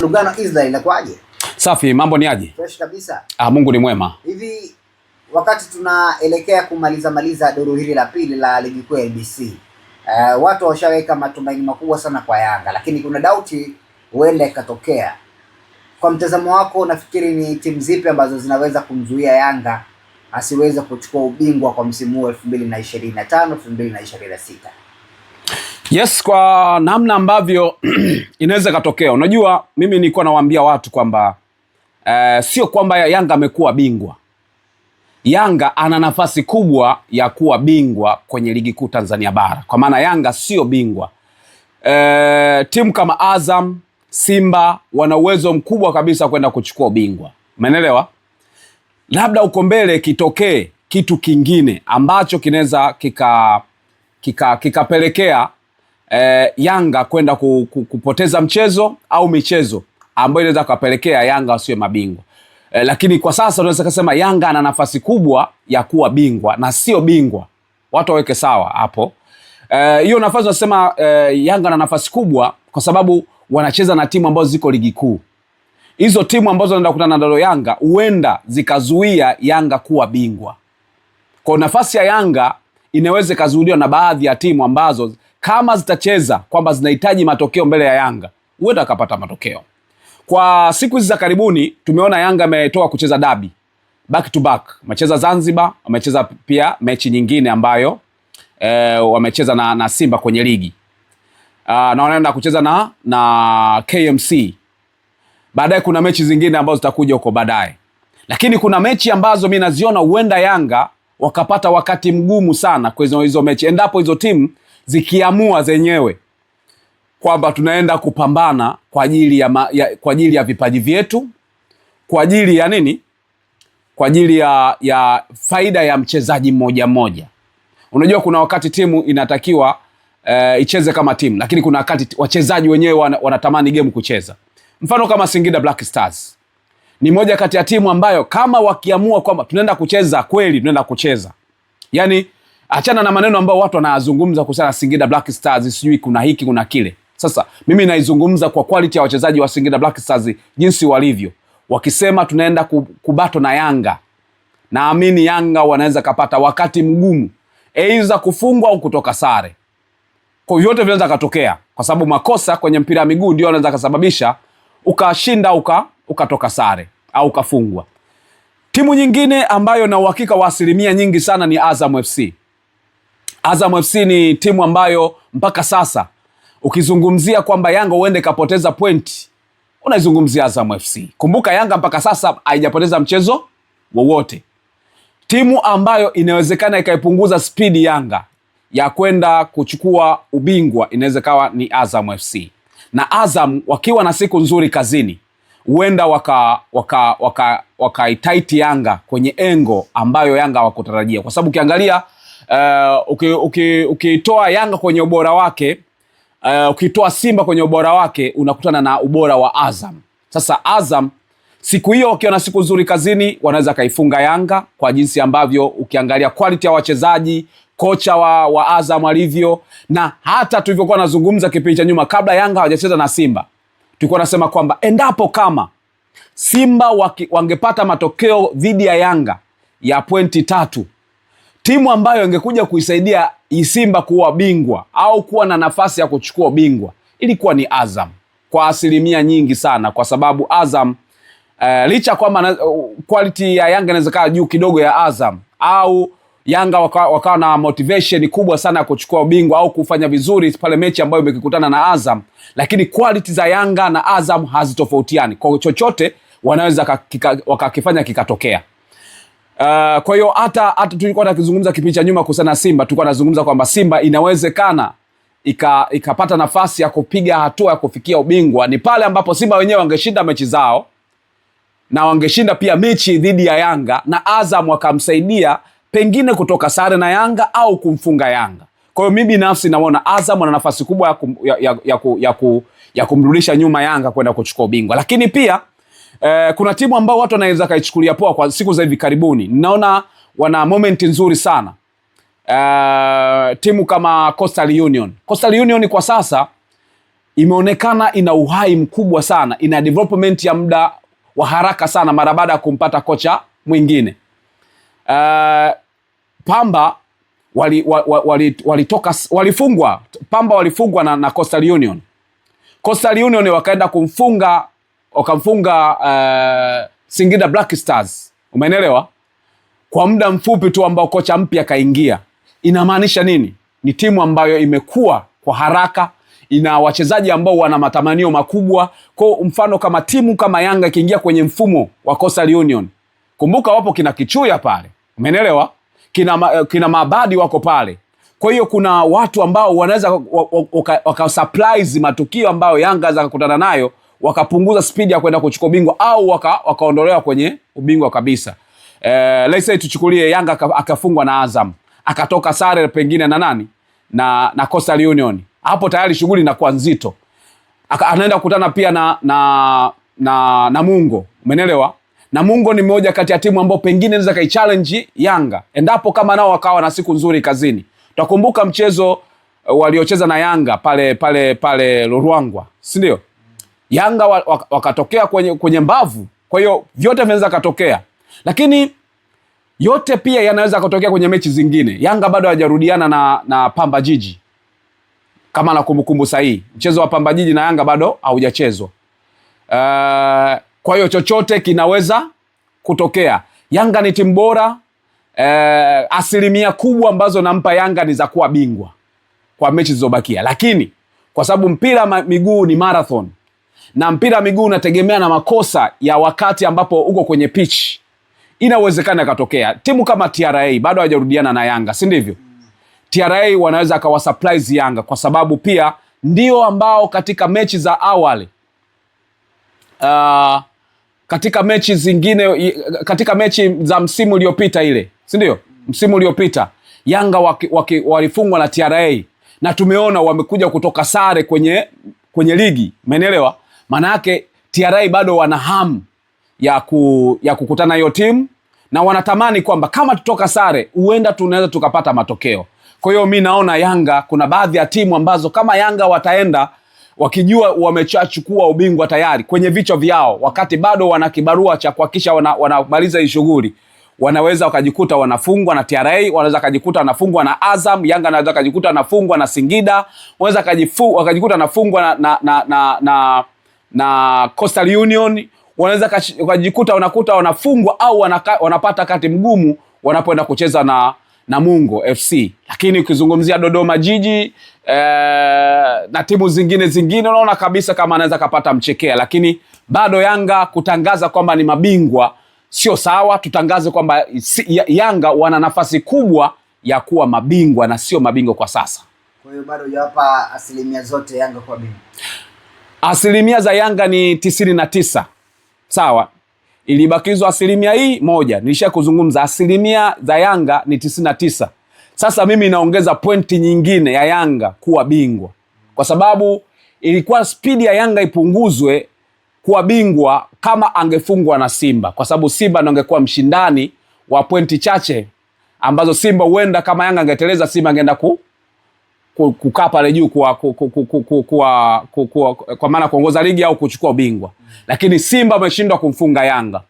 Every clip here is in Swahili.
Lugano Israel inakuaje? Safi, mambo ni aje? Fresh kabisa. Mungu ni mwema. Hivi wakati tunaelekea kumaliza duru hili la pili la ligi kuu ya NBC, watu washaweka matumaini makubwa sana kwa Yanga, lakini kuna dauti huenda ikatokea. Kwa mtazamo wako, unafikiri ni timu zipi ambazo zinaweza kumzuia Yanga asiweze kuchukua ubingwa kwa msimu huu 2025 2026? Yes, kwa namna ambavyo inaweza katokea. Unajua, mimi nilikuwa nawaambia watu kwamba sio kwamba Yanga amekuwa bingwa. Yanga ana nafasi kubwa ya kuwa bingwa kwenye ligi kuu Tanzania bara. Kwa maana Yanga sio bingwa. Timu kama Azam, Simba wana uwezo mkubwa kabisa kwenda kuchukua ubingwa. Umeelewa? Labda uko mbele kitokee kitu kingine ambacho kinaweza kikapelekea Yanga kwenda kupoteza mchezo au michezo ambayo inaweza kupelekea Yanga wasiwe mabingwa. Lakini kwa sasa tunaweza kusema Yanga ana nafasi kubwa ya kuwa bingwa na sio bingwa. Watu waweke sawa hapo. Hiyo nafasi tunasema Yanga ana nafasi kubwa kwa sababu wanacheza na timu ambazo ziko ligi kuu. Hizo timu ambazo wanaenda kukutana na Yanga huenda zikazuia Yanga kuwa bingwa. Kwa nafasi ya Yanga inaweza kazuiliwa na baadhi ya timu ambazo kama zitacheza kwamba zinahitaji matokeo mbele ya Yanga, huenda akapata matokeo. Kwa siku hizi za karibuni tumeona Yanga ametoka kucheza dabi back to back. Wamecheza Zanzibar, wamecheza pia mechi nyingine ambayo wamecheza na Simba kwenye ligi. Na wanaenda kucheza na KMC. Baadaye kuna mechi zingine ambazo zitakuja huko baadaye. Lakini kuna mechi ambazo mimi naziona huenda Yanga wakapata wakati mgumu sana kwa hizo mechi, endapo hizo timu zikiamua zenyewe kwamba tunaenda kupambana kwa ajili ya vipaji vyetu, kwa ajili ya nini? Kwa ajili ya faida ya mchezaji mmoja mmoja. Unajua kuna wakati timu inatakiwa icheze kama timu, lakini kuna wakati wachezaji wenyewe wanatamani game kucheza. Mfano kama Singida Black Stars ni moja kati ya timu ambayo kama wakiamua kwamba tunaenda kucheza kweli, tunaenda kucheza. Yani achana na maneno ambayo watu wanazungumza kuhusiana na Singida Black Stars, sijui kuna hiki kuna kile. Sasa mimi naizungumza kwa quality ya wachezaji wa Singida Black Stars jinsi walivyo. Wakisema tunaenda kubato na Yanga, naamini Yanga wanaweza kapata wakati mgumu, aidha kufungwa au kutoka sare. Kwa yote vinaweza katokea kwa sababu makosa kwenye mpira wa miguu ndio yanaweza kusababisha ukashinda ukatoka sare au ukafungwa. Timu nyingine ambayo na uhakika wa asilimia nyingi sana ni Azam FC. Azam FC ni timu ambayo mpaka sasa ukizungumzia kwamba Yanga uende kapoteza pointi, unaizungumzia Azam FC. Kumbuka Yanga mpaka sasa haijapoteza mchezo wowote. Timu ambayo inawezekana ikaipunguza spidi Yanga ya kwenda kuchukua ubingwa inaweza kawa ni Azam FC. Na Azam wakiwa na siku nzuri kazini, huenda wakaitaiti Yanga engo engo ambayo Yanga hawakutarajia. Kwa sababu ukiangalia ukitoa Yanga kwenye ubora wake, ukitoa Simba kwenye ubora wake, unakutana na ubora wa Azam. Sasa Azam siku hiyo wakiwa na siku nzuri kazini, wanaweza kaifunga Yanga kwa jinsi ambavyo ukiangalia quality ya wachezaji, kocha wa Azam alivyo, na hata tulivyokuwa nazungumza kipindi cha nyuma kabla Yanga hawajacheza na Simba, tulikuwa nasema kwamba endapo kama Simba wangepata matokeo dhidi ya Yanga ya pointi 3, timu ambayo ingekuja kuisaidia Simba kuwa bingwa au kuwa na nafasi ya kuchukua bingwa ilikuwa ni Azam kwa asilimia nyingi sana, kwa sababu Azam licha kwamba quality ya Yanga inaweza kaa juu kidogo ya Azam, au Yanga wakawa na motivation kubwa sana ya kuchukua ubingwa au kufanya vizuri pale mechi ambayo imekikutana na Azam, lakini quality za Yanga na Azam hazitofautiani. Kwa chochote wanaweza wakakifanya kikatokea. Kwa hiyo hata tulikuwa tunazungumza kipindi cha nyuma kuhusiana na Simba, tulikuwa tunazungumza kwamba Simba inawezekana ikapata nafasi ya kupiga hatua ya kufikia ubingwa ni pale ambapo Simba wenyewe wangeshinda mechi zao na wangeshinda pia mechi dhidi ya Yanga, na Azam wakamsaidia pengine kutoka sare na Yanga au kumfunga Yanga. Kwa hiyo mimi binafsi naona Azam ana nafasi kubwa ya kumrudisha nyuma Yanga kwenda kuchukua ubingwa. Lakini pia kuna timu ambao watu wanaweza kaichukulia poa kwa siku za hivi karibuni. Ninaona wana moment nzuri sana. Timu kama Coastal Union. Coastal Union kwa sasa imeonekana ina uhai mkubwa sana, ina development ya muda wa haraka sana mara baada ya kumpata kocha mwingine. Pamba walifungwa Pamba walifungwa na Coastal Union. Coastal Union wakaenda wakamfunga Singida Black Stars. Umeelewa? Kwa muda mfupi tu ambao kocha mpya kaingia. Inamaanisha nini? Ni timu ambayo imekuwa kwa haraka, ina wachezaji ambao wana matamanio makubwa. Kwa mfano kama timu kama Yanga ikiingia kwenye mfumo wa Coastal Union, kumbuka wapo kina Kichuya pale. Umeelewa? Kina Mabadi wako pale. Kwa hiyo kuna watu ambao wanaweza surprise matukio ambayo Yanga za kukutana nayo, wakapunguza speed ya kwenda kuchukua ubingwa au wakaondolewa kwenye ubingwa kabisa. Let's say tuchukulie Yanga akafungwa na Azam, akatoka sare pengine na nani na Coastal Union. Hapo tayari shughuli inakuwa nzito. Anaenda kukutana pia na Namungo. Umeelewa? Namungo ni moja kati ya timu ambao pengine inaweza kaichallenge Yanga endapo kama nao wakawa na siku nzuri kazini. Utakumbuka mchezo waliocheza na Yanga pale Ruangwa, si ndio? Yanga wakatokea kwenye mbavu. Kwa hiyo vyote vinaweza katokea. Lakini yote pia yanaweza kutokea kwenye mechi zingine. Yanga bado hajarudiana na Pamba Jiji. Kama na kumbukumbu sahihi, mchezo wa Pamba Jiji na Yanga bado haujachezwa. Kwa hiyo chochote kinaweza kutokea. Yanga ni timu bora. Asilimia kubwa ambazo nampa Yanga ni za kuwa bingwa kwa mechi zilizobakia. Lakini kwa sababu mpira miguu ni marathon, na mpira miguu unategemea na makosa ya wakati ambapo uko kwenye pitch, inawezekana ikatokea. Timu kama TRA bado hawajarudiana na Yanga, si ndivyo? TRA wanaweza kawa surprise Yanga kwa sababu pia ndio ambao katika mechi za awali katika mechi zingine, katika mechi za msimu uliopita ile, si ndio? Msimu uliopita Yanga walifungwa na TRA na tumeona wamekuja kutoka sare kwenye ligi. Umeelewa? Maana yake TRA bado wana hamu ya kukutana hiyo timu na wanatamani kwamba kama tutoka sare huenda tunaweza tukapata matokeo. Kwa hiyo mimi naona Yanga, kuna baadhi ya timu ambazo kama Yanga wataenda wakijua wamechachukua ubingwa tayari kwenye vichwa vyao, wakati bado wana kibarua cha kuhakikisha wanamaliza hii shughuli, wanaweza wakajikuta wanafungwa na TRA, wanaweza kujikuta wanafungwa na Azam, Yanga anaweza kujikuta wanafungwa na Singida, wanaweza wakajikuta wanafungwa na Coastal Union, wanaweza kujikuta wanafungwa au wanapata kati mgumu wanapoenda kucheza na Namungo FC. Lakini ukizungumzia Dodoma Jiji na timu zingine unaona kabisa kama anaweza kapata mchekea. Lakini bado Yanga kutangaza kwamba ni mabingwa sio sawa. Tutangaze kwamba Yanga wana nafasi kubwa ya kuwa mabingwa na sio mabingwa kwa sasa. Kwa hiyo bado hujawapa asilimia zote Yanga kwa bingwa. Asilimia za Yanga ni 99. Sawa? Ilibakizwa asilimia hii moja. Nilisha kuzungumza asilimia za Yanga ni 99. Sasa mimi naongeza pointi nyingine ya Yanga kuwa bingwa. Kwa sababu ilikuwa spidi ya Yanga ipunguzwe kuwa bingwa kama angefungwa na Simba. Kwa sababu Simba ndo angekuwa mshindani wa pointi chache ambazo Simba huenda kama Yanga angeteleza, Simba angeenda kukaa pale juu kwa maana kuongoza ligi au kuchukua ubingwa. Lakini Simba ameshindwa kumfunga Yanga.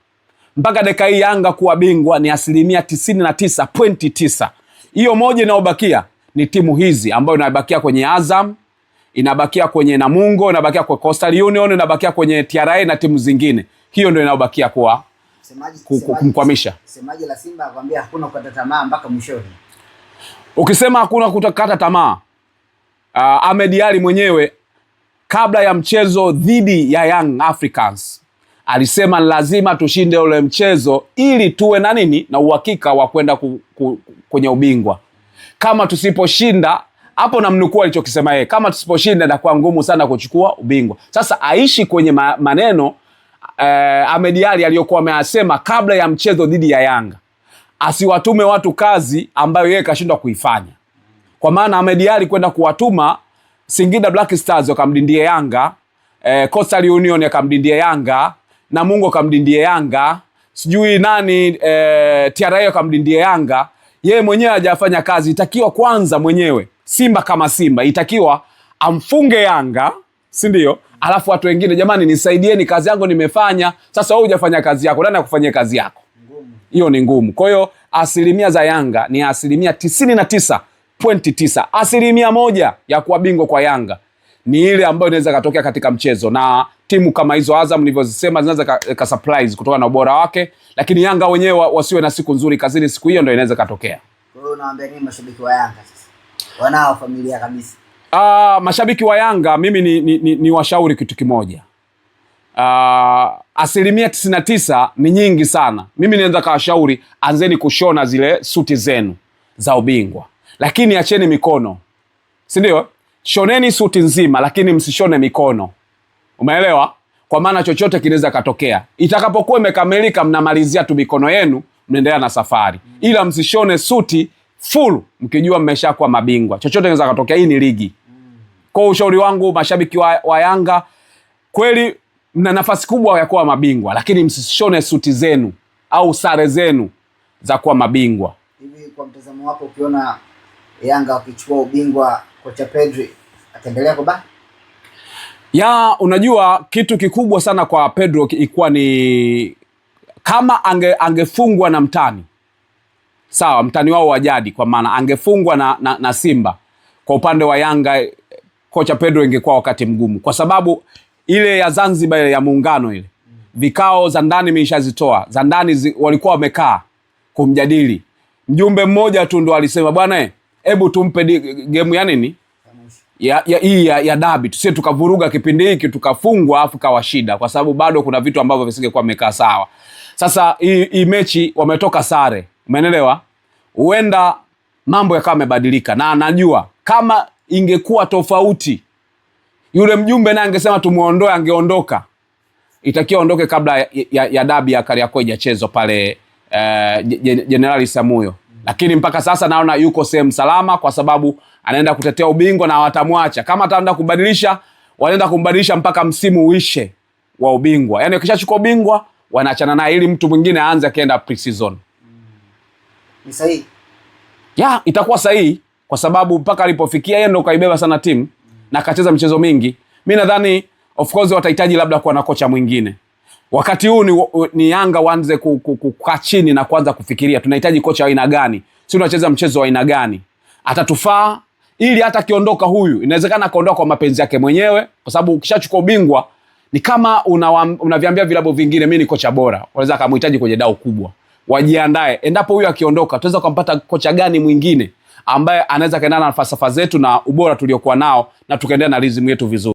Mpaka dakika hii Yanga kuwa bingwa ni asilimia 99.9. Hiyo moja inayobakia ni timu hizi ambayo inabakia kwenye Azam, inabakia kwenye Namungo, inabakia kwa Coastal Union, inabakia kwenye TRA na timu zingine. Hiyo ndio inayobakia kwa kumkwamisha. Semaji la Simba akwambia hakuna kukata tamaa mpaka mwishoni. Ukisema hakuna kukata tamaa, Ahmed Ally mwenyewe kabla ya mchezo dhidi ya Young Africans alisema lazima tushinde ule mchezo ili tuwe na nini, na uhakika wa kwenda kwenye ubingwa. Kama tusiposhinda, hapo namnukuu alichokisema yeye, kama tusiposhinda itakuwa ngumu sana kuchukua ubingwa. Sasa aishi kwenye maneno Ahmed Ally aliyokuwa ameyasema kabla ya mchezo dhidi ya Yanga, asiwatume watu kazi ambayo yeye kashindwa kuifanya. Kwa maana Ahmed Ally kwenda kuwatuma Singida Black Stars wakamdindie Yanga, Coastal Union akamdindie Yanga, Namungo akamdindie Yanga, sijui nani TRA akamdindie Yanga, yeye mwenyewe hajafanya kazi. Itakiwa kwanza mwenyewe Simba kama Simba itakiwa amfunge Yanga, si ndio? Alafu watu wengine, jamani nisaidieni, kazi yangu nimefanya. Sasa wewe hujafanya kazi yako, nani akufanyia kazi yako? Hiyo ni ngumu. Kwa hiyo asilimia za Yanga ni asilimia 99.9. Asilimia moja ya kuwa bingwa kwa Yanga ni ile ambayo inaweza katokea katika mchezo, na timu kama hizo Azam nilivyozisema zinaweza ka surprise kutokana na ubora wake, lakini Yanga wenyewe wasiwe na siku nzuri kazini, siku hiyo ndio inaweza katokea. Kwa hiyo unawaambia nini mashabiki wa Yanga sasa? Wanao familia kabisa. Mashabiki wa Yanga mimi ni washauri kitu kimoja. Asilimia 99 ni nyingi sana. Mimi nianza kawashauri, anzeni kushona zile suti zenu za ubingwa, lakini acheni mikono, si ndio? Shoneni suti nzima, lakini msishone mikono. Umeelewa? Kwa maana chochote kinaweza katokea. Itakapokuwa imekamilika, mnamalizia tu mikono yenu, mnaendelea na safari. Ila msishone suti full mkijua mmeshakuwa mabingwa. Chochote kinaweza katokea, hii ni ligi. Kwa ushauri wangu mashabiki wa Yanga, kweli mna nafasi kubwa ya kuwa mabingwa, lakini msishone suti zenu au sare zenu za kuwa mabingwa. Hivi kwa mtazamo wako, ukiona Yanga wakichukua ubingwa, kocha Pedri ataendelea kubaki? Unajua kitu kikubwa sana kwa Pedro ilikuwa ni kama angefungwa na mtani. Sawa, mtani wao wa jadi, kwa maana angefungwa na Simba. Kwa upande wa Yanga, kocha Pedro ingekuwa wakati mgumu, kwa sababu ile ya Zanzibar, ile ya muungano, ile vikao za ndani nimeshazitoa za ndani, walikuwa wamekaa kumjadili. Mjumbe mmoja tu ndo alisema, bwana hebu tumpe game ya nini ya dabi, tusie tukavuruga kipindi hiki tukafungwa afu kawa shida, kwa sababu bado kuna vitu ambavyo visingekuwa vimekaa sawa. Sasa hii mechi wametoka sare, umeelewa? Huenda mambo yakawa yamebadilika, na anajua kama ingekuwa tofauti, yule mjumbe naye angesema tumuondoe, angeondoka. Itakiwa ondoke kabla ya dabi ya Kariakoo hajachezwa pale Jenerali Samuyo. Lakini mpaka sasa naona yuko sehemu salama, kwa sababu anaenda kutetea ubingwa na watamwacha. Kama ataenda kubadilisha, wanaenda kumbadilisha mpaka msimu uishe wa ubingwa. Yaani ukishachukua ubingwa wanaachana naye ili mtu mwingine aanze akienda pre-season. Ni sahihi? Itakuwa sahihi, kwa sababu mpaka alipofikia yeye ndo kaibeba sana timu na akacheza michezo mingi. Mimi nadhani of course watahitaji labda kuwa na kocha mwingine. Wakati huu ni Yanga waanze kukaa chini na kuanza kufikiria tunahitaji kocha wa aina gani? Si tunacheza mchezo wa aina gani? Atatufaa ili hata kiondoka huyu, inawezekana kaondoka kwa mapenzi yake mwenyewe, kwa sababu ukishachukua ubingwa ni kama unaviambia vilabu vingine mimi ni kocha bora. Wanaweza kumhitaji kwenye dau kubwa. Wajiandae. Endapo huyu akiondoka, tutaweza kumpata kocha gani mwingine ambaye anaweza kaendana na falsafa zetu na ubora tuliokuwa nao na tukaendelea na rhythm yetu vizuri.